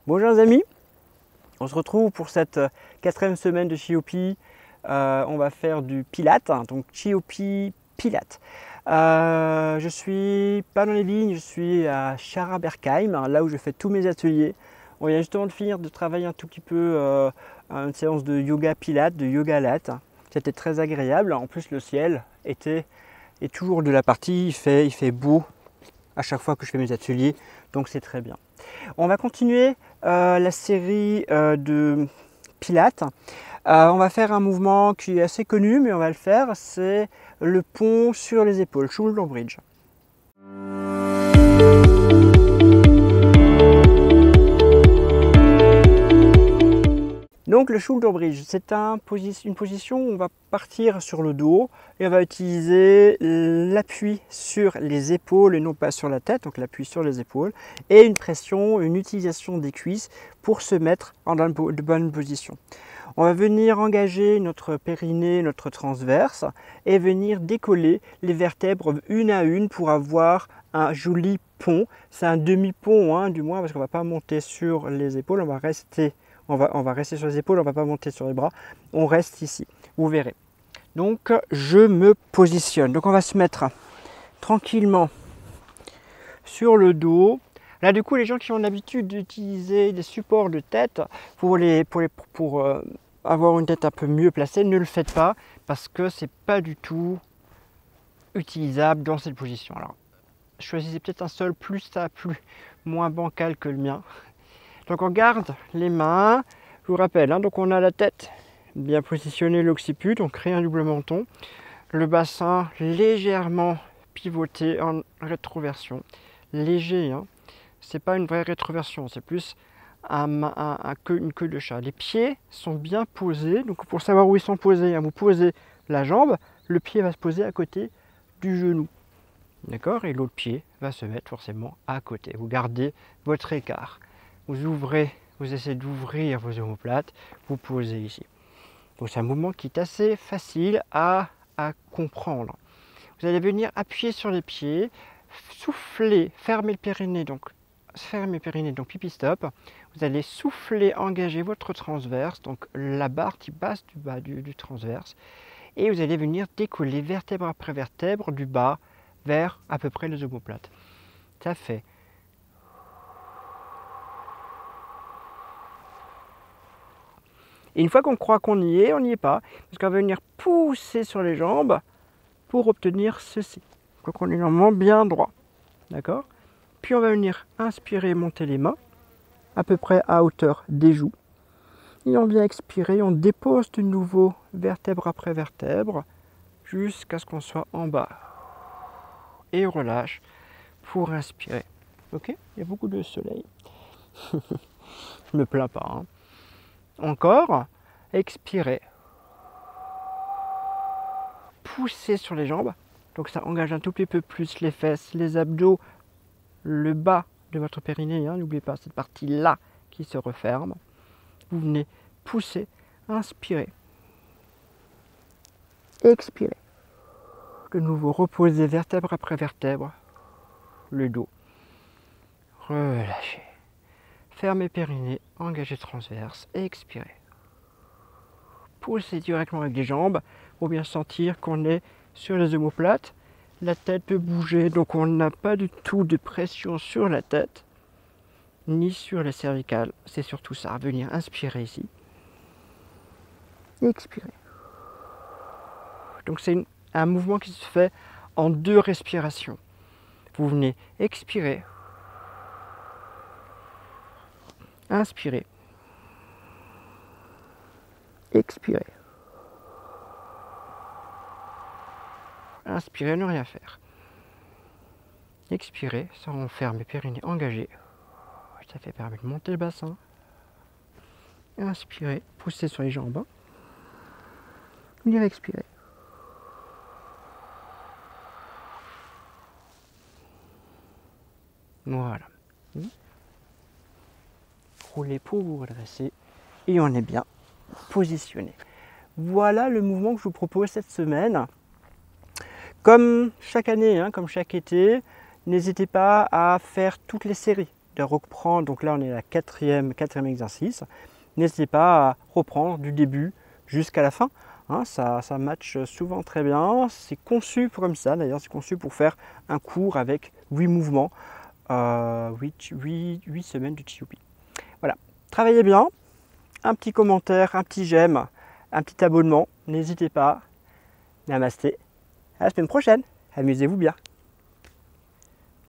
Bonjour les amis, on se retrouve pour cette 4e semaine de Chiopi. On va faire du Pilates, donc Chiopi Pilates. Je suis pas dans les vignes, je suis à Scharabergheim, là où je fais tous mes ateliers. On vient justement de finir de travailler un tout petit peu une séance de yoga Pilates, de yoga latte. C'était très agréable, en plus le ciel est toujours de la partie, il fait beau à chaque fois que je fais mes ateliers, donc c'est très bien. On va continuer la série de Pilates. On va faire un mouvement qui est assez connu, mais on va le faire, c'est le pont sur les épaules, shoulder bridge. Donc le shoulder bridge, c'est une position où on va partir sur le dos et on va utiliser l'appui sur les épaules et non pas sur la tête, donc l'appui sur les épaules, et une pression, une utilisation des cuisses pour se mettre de bonne position. On va venir engager notre périnée, notre transverse et venir décoller les vertèbres une à une pour avoir un joli pont. C'est un demi-pont, du moins, parce qu'on ne va pas monter sur les épaules, on va rester sur les épaules, on ne va pas monter sur les bras, on reste ici, vous verrez. Donc je me positionne, donc on va se mettre tranquillement sur le dos. Là du coup les gens qui ont l'habitude d'utiliser des supports de tête pour avoir une tête un peu mieux placée, ne le faites pas parce que c'est pas du tout utilisable dans cette position. Alors choisissez peut-être un sol moins bancal que le mien. Donc on garde les mains, je vous rappelle, donc on a la tête bien positionnée, l'occiput, donc crée un double menton, le bassin légèrement pivoté en rétroversion, léger, c'est pas une vraie rétroversion, c'est plus une queue de chat. Les pieds sont bien posés, donc pour savoir où ils sont posés, vous posez la jambe, le pied va se poser à côté du genou, d'accord, et l'autre pied va se mettre forcément à côté. Vous gardez votre écart. Vous essayez d'ouvrir vos omoplates, vous posez ici. Donc c'est un mouvement qui est assez facile à comprendre. Vous allez venir appuyer sur les pieds, souffler, fermer le périnée, donc pipi stop. Vous allez souffler, engager votre transverse, donc la barre qui passe du bas du transverse. Et vous allez venir décoller vertèbre après vertèbre du bas vers à peu près les omoplates. Ça fait. Et une fois qu'on croit qu'on y est, on n'y est pas. Parce qu'on va venir pousser sur les jambes pour obtenir ceci. Donc on est normalement bien droit. D'accord? Puis on va venir inspirer, monter les mains, à peu près à hauteur des joues. Et on vient expirer, on dépose de nouveau vertèbre après vertèbre, jusqu'à ce qu'on soit en bas. Et on relâche pour inspirer. Ok? Il y a beaucoup de soleil. Je ne me plains pas. Encore, expirez. Poussez sur les jambes. Donc ça engage un tout petit peu plus les fesses, les abdos, le bas de votre périnée. N'oubliez pas cette partie-là qui se referme. Vous venez pousser, inspirez. Expirez. De nouveau, reposez vertèbre après vertèbre. Le dos. Relâchez. Fermez périnée, engagez transverse, expirez. Poussez directement avec les jambes pour bien sentir qu'on est sur les omoplates. La tête peut bouger, donc on n'a pas du tout de pression sur la tête, ni sur les cervicales. C'est surtout ça, venir inspirer ici. Expirez. Donc c'est un mouvement qui se fait en 2 respirations. Vous venez expirer. Inspirez. Expirez. Inspirez, ne rien faire. Expirez, ça on ferme les périnées engagées. Ça fait permettre de monter le bassin. Inspirez, poussez sur les jambes. Venez expirer. Voilà. Roulez pour vous redresser et on est bien positionné. Voilà le mouvement que je vous propose cette semaine. Comme chaque année, comme chaque été, n'hésitez pas à faire toutes les séries de reprendre, donc là on est à la quatrième exercice, n'hésitez pas à reprendre du début jusqu'à la fin. Hein, ça match souvent très bien. C'est conçu comme ça, d'ailleurs, c'est conçu pour faire un cours avec 8 mouvements, 8 semaines de TUP. Voilà, travaillez bien, un petit commentaire, un petit j'aime, un petit abonnement, n'hésitez pas. Namasté, à la semaine prochaine, amusez-vous bien.